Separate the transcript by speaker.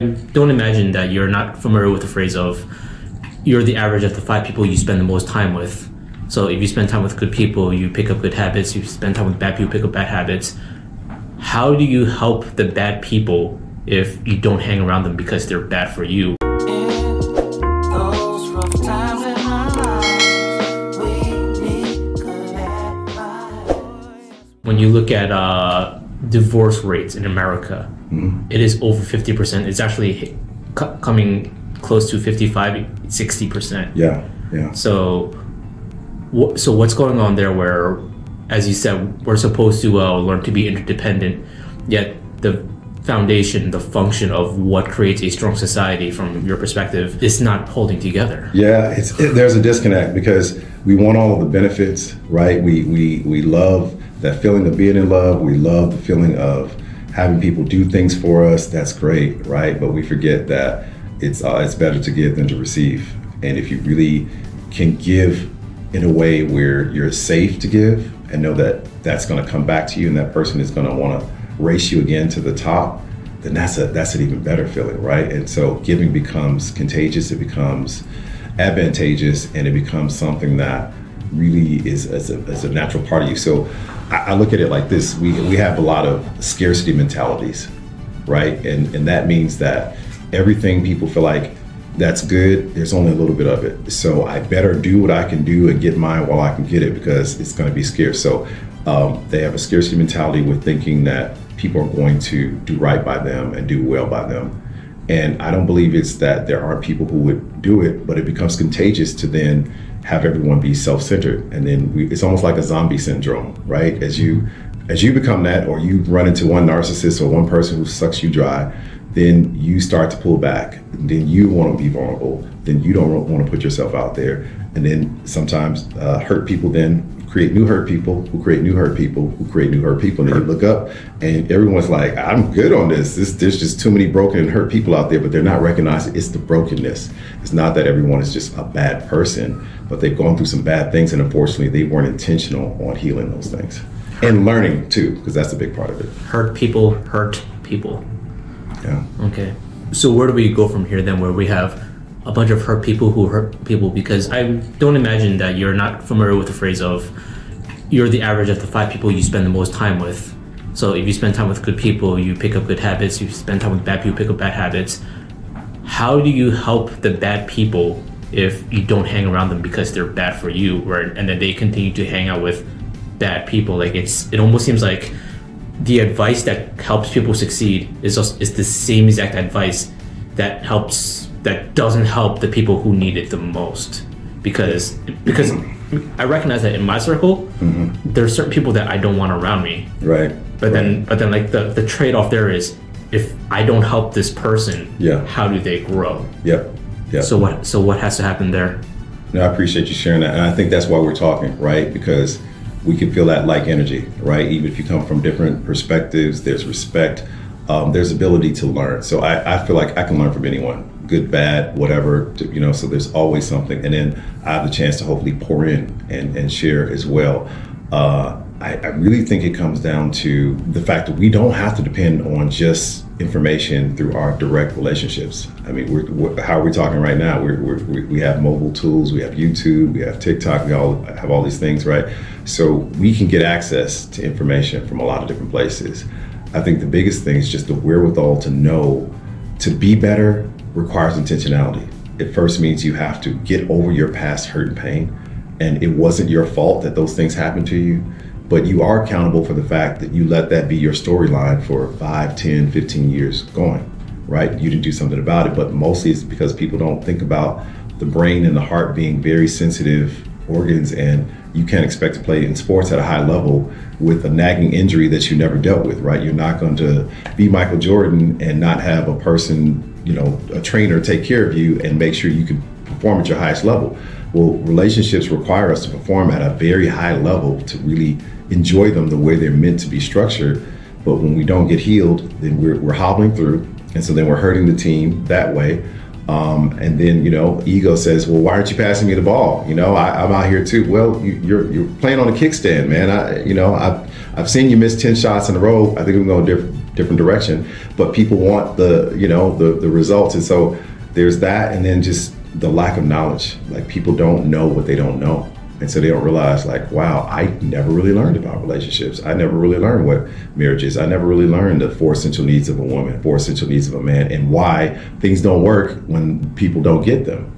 Speaker 1: Don't imagine that you're not familiar with the phrase of you're the average of the 5 people you spend the most time with. So if you spend time with good people, you pick up good habits. If you spend time with bad people, pick up bad habits. How do you help the bad people if you don't hang around them because they're bad for you? When you look at divorce rates in America, it is over 50%. It's actually coming close to 55, 60%.
Speaker 2: Yeah.
Speaker 1: So what's going on there where, as you said, we're supposed to learn to be interdependent, yet the foundation, the function of what creates a strong society from your perspective is not holding together?
Speaker 2: Yeah, there's a disconnect because we want all of the benefits, right? We love that feeling of being in love. We love the feeling of having people do things for us. That's great, right? But we forget that it's better to give than to receive. And if you really can give in a way where you're safe to give and know that that's going to come back to you and that person is going to want to race you again to the top, then that's an even better feeling, right? And so giving becomes contagious, it becomes advantageous, and it becomes something that really is as a natural part of you. So I look at it like this: we have a lot of scarcity mentalities, right? And that means that everything people feel like that's good, there's only a little bit of it. So I better do what I can do and get mine while I can get it because it's going to be scarce. So they have a scarcity mentality with thinking that people are going to do right by them and do well by them. And I don't believe it's that there aren't people who would do it, but it becomes contagious to then have everyone be self-centered. And then it's almost like a zombie syndrome, right? As you become that, or you run into one narcissist or one person who sucks you dry, then you start to pull back. And then you want to be vulnerable. Then you don't want to put yourself out there. And then sometimes hurt people then create new hurt people who create new hurt people who create new hurt people. And then you look up and everyone's like, I'm good on this. There's just too many broken and hurt people out there, but they're not recognizing it's the brokenness. It's not that everyone is just a bad person, but they've gone through some bad things, and unfortunately they weren't intentional on healing those things. And learning too, because that's a big part of it.
Speaker 1: Hurt people hurt people.
Speaker 2: Yeah.
Speaker 1: Okay. So where do we go from here then, where we have a bunch of hurt people who hurt people? Because I don't imagine that you're not familiar with the phrase of you're the average of the 5 people you spend the most time with. So if you spend time with good people, you pick up good habits. If you spend time with bad people, pick up bad habits. How do you help the bad people if you don't hang around them because they're bad for you, and then they continue to hang out with bad people? Like it almost seems like the advice that helps people succeed is the same exact advice that doesn't help the people who need it the most, because I recognize that in my circle, there are certain people that I don't want around me.
Speaker 2: Right.
Speaker 1: But then like the trade-off there is, if I don't help this person, how do they grow?
Speaker 2: Yep.
Speaker 1: So what has to happen there?
Speaker 2: No, I appreciate you sharing that, and I think that's why we're talking, right? Because we can feel that like energy, right? Even if you come from different perspectives, there's respect, there's ability to learn. So I feel like I can learn from anyone, good, bad, whatever, so there's always something. And then I have the chance to hopefully pour in and share as well. I really think it comes down to the fact that we don't have to depend on just information through our direct relationships. I mean, how are we talking right now? We have mobile tools, we have YouTube, we have TikTok, we all have all these things, right? So we can get access to information from a lot of different places. I think the biggest thing is just the wherewithal to know to be better requires intentionality. It first means you have to get over your past hurt and pain, and it wasn't your fault that those things happened to you, but you are accountable for the fact that you let that be your storyline for 5, 10, 15 years going, right? You didn't do something about it, but mostly it's because people don't think about the brain and the heart being very sensitive organs, and you can't expect to play in sports at a high level with a nagging injury that you never dealt with, right? You're not going to be Michael Jordan and not have a person, a trainer take care of you and make sure you can perform at your highest level. Well, relationships require us to perform at a very high level to really enjoy them the way they're meant to be structured. But when we don't get healed, then we're hobbling through. And so then we're hurting the team that way. And then, ego says, well, why aren't you passing me the ball? I'm out here too. Well, you're playing on a kickstand, man. I've seen you miss 10 shots in a row. I think we're going a different direction, but people want the results. And so there's that. And then just the lack of knowledge. Like, people don't know what they don't know. And so they don't realize, like, wow, I never really learned about relationships. I never really learned what marriage is. I never really learned the 4 essential needs of a woman, 4 essential needs of a man, and why things don't work when people don't get them.